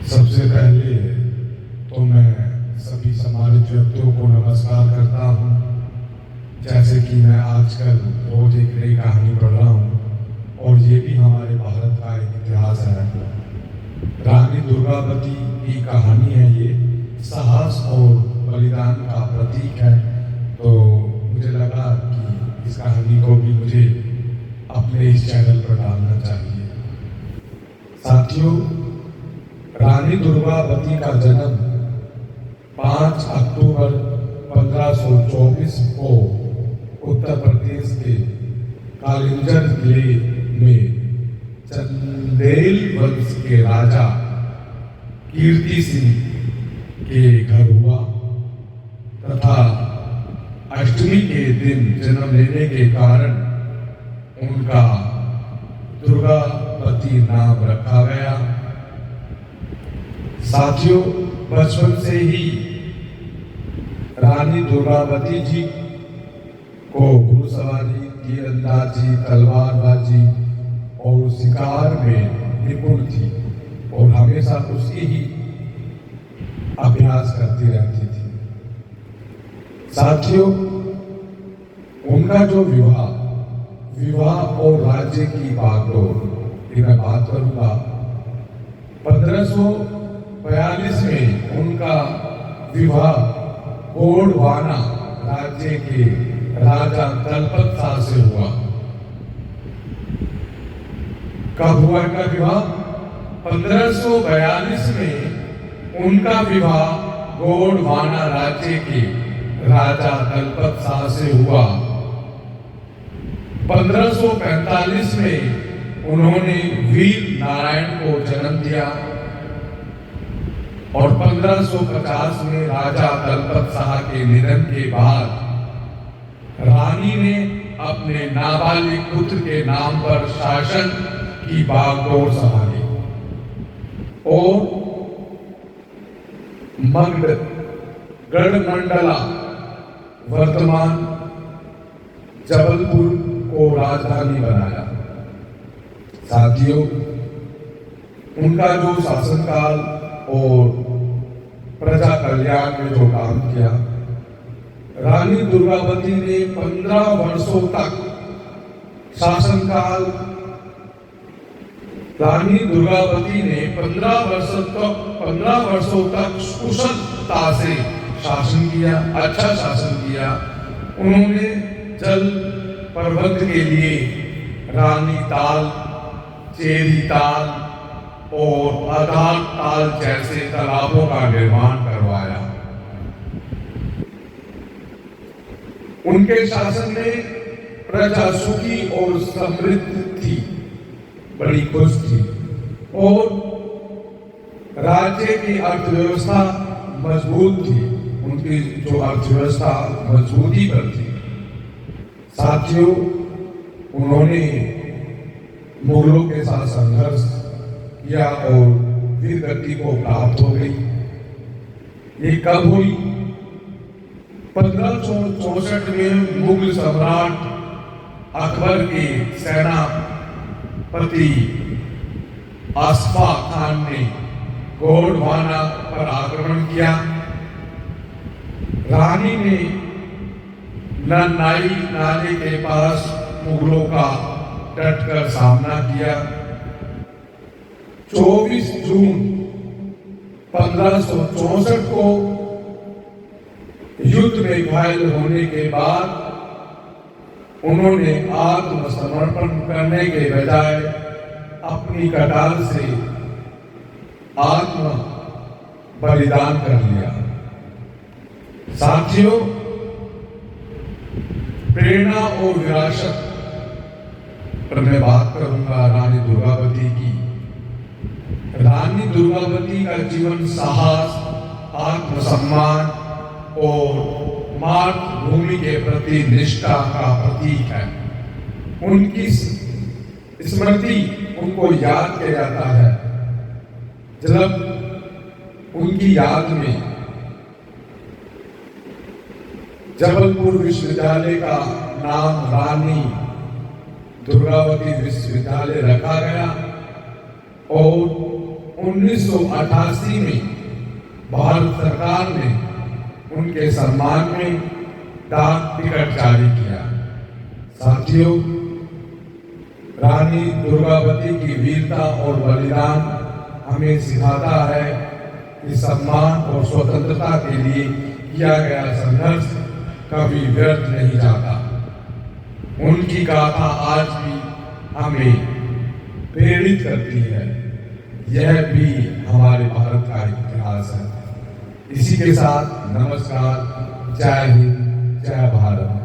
सबसे पहले तो मैं सभी सम्मानित व्यक्तियों को नमस्कार करता हूँ। जैसे कि मैं आजकल रोज एक नई कहानी पढ़ रहा हूँ और ये भी हमारे भारत का एक इतिहास है। रानी दुर्गावती की कहानी है। ये साहस और बलिदान का प्रतीक है। तो मुझे लगा कि इस कहानी को भी मुझे अपने इस चैनल पर डालना चाहिए। साथियों, रानी दुर्गावती का जन्म 5 अक्टूबर 1524 को उत्तर प्रदेश के कालिंजर जिले में चंदेल वंश के राजा कीर्ति सिंह के घर हुआ तथा अष्टमी के दिन जन्म लेने के कारण उनका दुर्गावती नाम रखा गया। साथियों, बचपन से ही रानी दुर्गावती जी को घुड़सवारी, तीरंदाजी, तलवारबाजी और शिकार में निपुण थी और हमेशा उसकी ही अभ्यास करती रहती थी। साथियों, उनका जो विवाह और राज्य की बागडोर की मैं बात करूंगा। 1542 में उनका विवाह गोंडवाना राज्य के राजा दलपत शाह से हुआ। कब हुआ इनका विवाह? 1542 में उनका विवाह गोंडवाना राज्य के राजा दलपत शाह से हुआ। 1545 में उन्होंने वीर नारायण को जन्म दिया और 1550 में राजा दलपत शाह के निधन के बाद रानी ने अपने नाबालिग पुत्र के नाम पर शासन की बागडोर संभाली और गढ़मंडला वर्तमान जबलपुर को राजधानी बनाया। साथियों, उनका जो शासनकाल और प्रजा कल्याण में जो काम किया, रानी दुर्गावती ने 15 वर्षों तक शासनकाल रानी दुर्गावती ने 15 वर्षों तक कुशलता से शासन किया, अच्छा शासन किया। उन्होंने जल प्रबंध के लिए रानी ताल, चेरी ताल और आधार ताल जैसे तालाबों का निर्माण करवाया। उनके शासन में प्रजा सुखी और समृद्ध थी, बड़ी खुश थी और राज्य की अर्थव्यवस्था मजबूत थी। उनकी जो अर्थव्यवस्था मजबूती पर थी। साथियों, उन्होंने मुगलों के साथ संघर्ष किया और वीर गति को प्राप्त हो गई। ये कब हुई? 1564 में मुगल सम्राट अकबर के सेनापति आसफा खान ने गोंडवाना पर आक्रमण किया। रानी ने नन्नाई नाले के पास मुगलों का डटकर सामना किया। 24 जून 1564 को युद्ध में घायल होने के बाद उन्होंने आत्मसमर्पण करने के बजाय अपनी कटार से आत्म बलिदान कर लिया। साथियों, प्रेरणा और विरासत पर मैं बात करूंगा रानी दुर्गावती की। रानी दुर्गावती का जीवन साहस, आत्मसम्मान और मातृभूमि के प्रति निष्ठा का प्रतीक है। उनकी स्मृति उनको याद किया जाता है जब उनकी याद में जबलपुर विश्वविद्यालय का नाम रानी दुर्गावती विश्वविद्यालय रखा गया और 1988 में भारत सरकार ने उनके सम्मान में डाक टिकट जारी किया। साथियों, रानी दुर्गावती की वीरता और बलिदान हमें सिखाता है कि सम्मान और स्वतंत्रता के लिए किया गया संघर्ष कभी व्यर्थ नहीं जाता। उनकी गाथा आज भी हमें प्रेरित करती है। यह भी हमारे भारत का इतिहास है। इसी के साथ नमस्कार, जय हिंद, जय भारत।